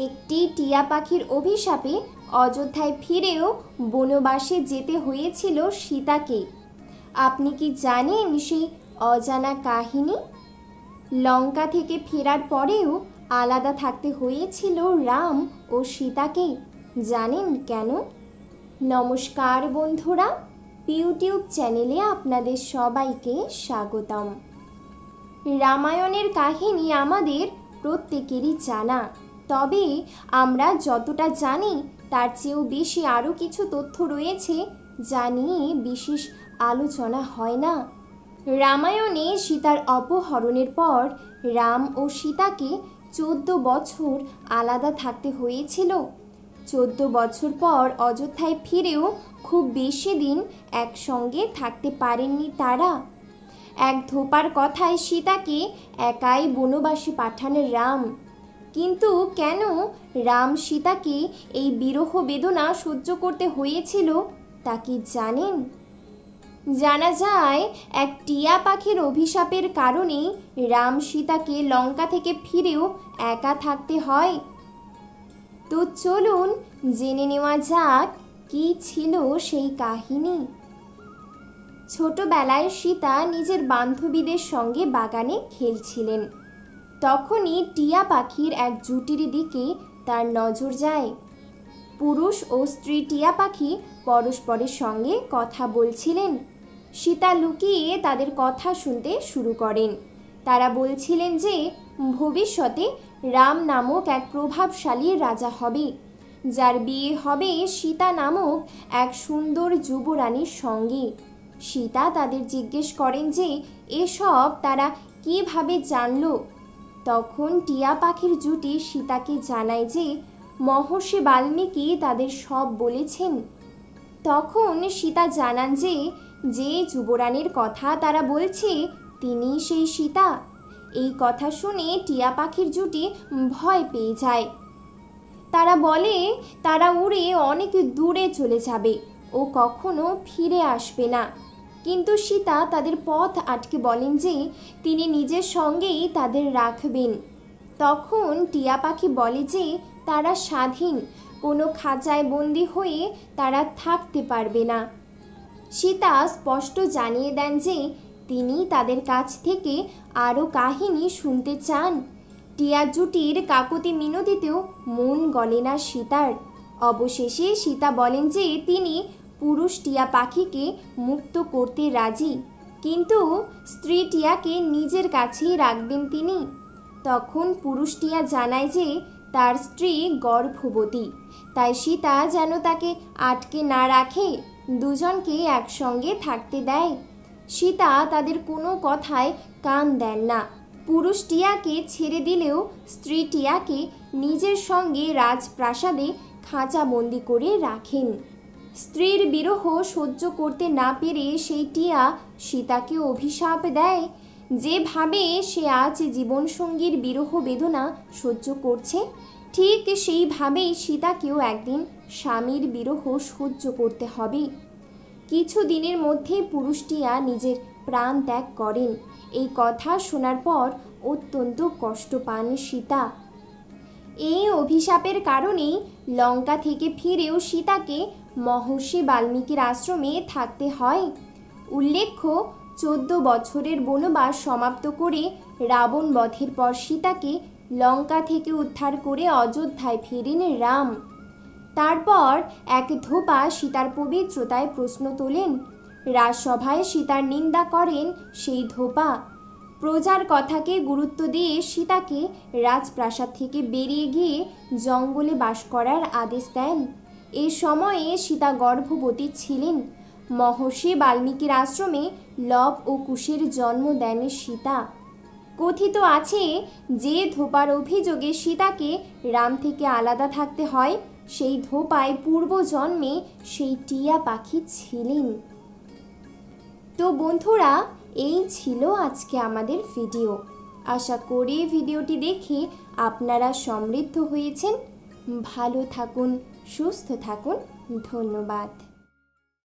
একটি টিয়া পাখির অভিশাপে অযোধ্যায় ফিরেও বনবাসে যেতে হয়েছিল সীতাকে। আপনি কি জানেন সেই অজানা কাহিনী? লঙ্কা থেকে ফেরার পরেও আলাদা থাকতে হয়েছিল রাম ও সীতাকে। জানেন কেন? নমস্কার বন্ধুরা, ইউটিউব চ্যানেলে আপনাদের সবাইকে স্বাগতম। রামায়ণের কাহিনী আমাদের প্রত্যেকেরই জানা, তবে আমরা যতটা জানি তার চেয়েও বেশি আরও কিছু তথ্য রয়েছে যা নিয়ে বিশেষ আলোচনা হয় না। রামায়ণে সীতার অপহরণের পর রাম ও সীতাকে 14 বছর আলাদা থাকতে হয়েছিল। 14 বছর পর অযোধ্যায় ফিরেও খুব বেশি দিন একসঙ্গে থাকতে পারেননি তারা। এক ধোপার কথায় সীতাকে একাই বনবাসে পাঠান রাম। কিন্তু কেন রাম সীতাকে এই বিরহ বেদনা সহ্য করতে হয়েছিল তা কি জানেন? জানা যায় এক টিয়া পাখির অভিশাপের কারণে রাম সীতাকে লঙ্কা থেকে ফিরেও একা থাকতে হয়। তো চলুন জেনে নেওয়া যাক কি ছিল সেই কাহিনী। ছোটবেলায় সীতা নিজের বান্ধবীদের সঙ্গে বাগানে খেলছিলেন। তখনই টিয়া পাখির এক জুটির দিকে তার নজর যায়। পুরুষ ও স্ত্রী টিয়া পাখি পরস্পরের সঙ্গে কথা বলছিলেন। সীতা লুকিয়ে তাদের কথা শুনতে শুরু করেন। তারা বলছিলেন যে ভবিষ্যতে রাম নামক এক প্রভাবশালী রাজা হবে, যার বিয়ে হবে সীতা নামক এক সুন্দর যুবরানীর সঙ্গে। সীতা তাদের জিজ্ঞেস করেন যে এসব তারা কিভাবে জানল। তখন টিয়া পাখির জুটি সীতাকে জানায় যে মহর্ষি বাল্মীকি তাদের সব বলেছেন। তখন সীতা জানান যে যে যুবরানীর কথা তারা বলছে তিনি সেই সীতা। এই কথা শুনে টিয়া পাখির জুটি ভয় পেয়ে যায়। তারা বলে তারা উড়ে অনেক দূরে চলে যাবে ও কখনো ফিরে আসবে না। কিন্তু সীতা তাদের পথ আটকে বলেন যে তিনি নিজের সঙ্গেই তাদের রাখবেন। তখন টিয়া পাখি বলে যে তারা স্বাধীন, কোনো খাঁচায় বন্দি হয়ে তারা থাকতে পারবে না। সীতা স্পষ্ট জানিয়ে দেন যে তিনি তাদের কাছ থেকে আরও কাহিনী শুনতে চান। টিয়া জুটির কাকতি মিনতিতেও মন গলে না সীতার। অবশেষে সীতা বলেন যে তিনি পুরুষ টিয়া পাখিকে মুক্ত করতে রাজি, কিন্তু স্ত্রী টিয়াকে নিজের কাছেই রাখবেন তিনি। তখন পুরুষ টিয়া জানায় যে তার স্ত্রী গর্ভবতী, তাই সীতা যেন তাকে আটকে না রাখে, দুজনকে একসঙ্গে থাকতে দেয়। সীতা তাদের কোনো কথায় কান দেন না। পুরুষ টিয়াকে ছেড়ে দিলেও স্ত্রী টিয়াকে নিজের সঙ্গে রাজপ্রাসাদে খাঁচাবন্দি করে রাখেন। স্ত্রীর বিরহ সহ্য করতে না পেরে সেই টিয়া সীতাকে অভিশাপ দেয়। যেভাবে সে আজ জীবনসঙ্গীর বিরহ বেদনা সহ্য করছে, ঠিক সেইভাবেই সীতাকেও একদিন স্বামীর বিরহ সহ্য করতে হবে। কিছু দিনের মধ্যে পুরুষ টিয়া নিজের প্রাণ ত্যাগ করেন। এই কথা শোনার পর অত্যন্ত কষ্ট পান সীতা। এই অভিশাপের কারণেই লঙ্কা থেকে ফিরেও সীতাকে মহর্ষি বাল্মীকির আশ্রমে থাকতে হয়। উল্লেখ্য, 14 বছরের বনবাস সমাপ্ত করে রাবণ বধের পর সীতাকে লঙ্কা থেকে উদ্ধার করে অযোধ্যায় ফেরেন রাম। তারপর এক ধোপা সীতার পবিত্রতায় প্রশ্ন তোলেন। রাজসভায় সীতার নিন্দা করেন সেই ধোপা। প্রজার কথাকে গুরুত্ব দিয়ে সীতাকে রাজপ্রাসাদ থেকে বেরিয়ে গিয়ে জঙ্গলে বাস করার আদেশ দেন। এ সময়ে সীতা গর্ভবতী ছিলেন। মহর্ষি বাল্মীকির আশ্রমে লব ও কুশের জন্ম দেন সীতা। কথিত আছে যে ধোপার অভিযোগে সীতাকে রাম থেকে আলাদা থাকতে হয়, সেই ধোপায় পূর্বজন্মে সেই টিয়া পাখি ছিলেন। তো বন্ধুরা, এই ছিল আজকে আমাদের ভিডিও। আশা করি ভিডিওটি দেখে আপনারা সমৃদ্ধ হয়েছেন। ভালো থাকুন, সুস্থ থাকুন। ধন্যবাদ।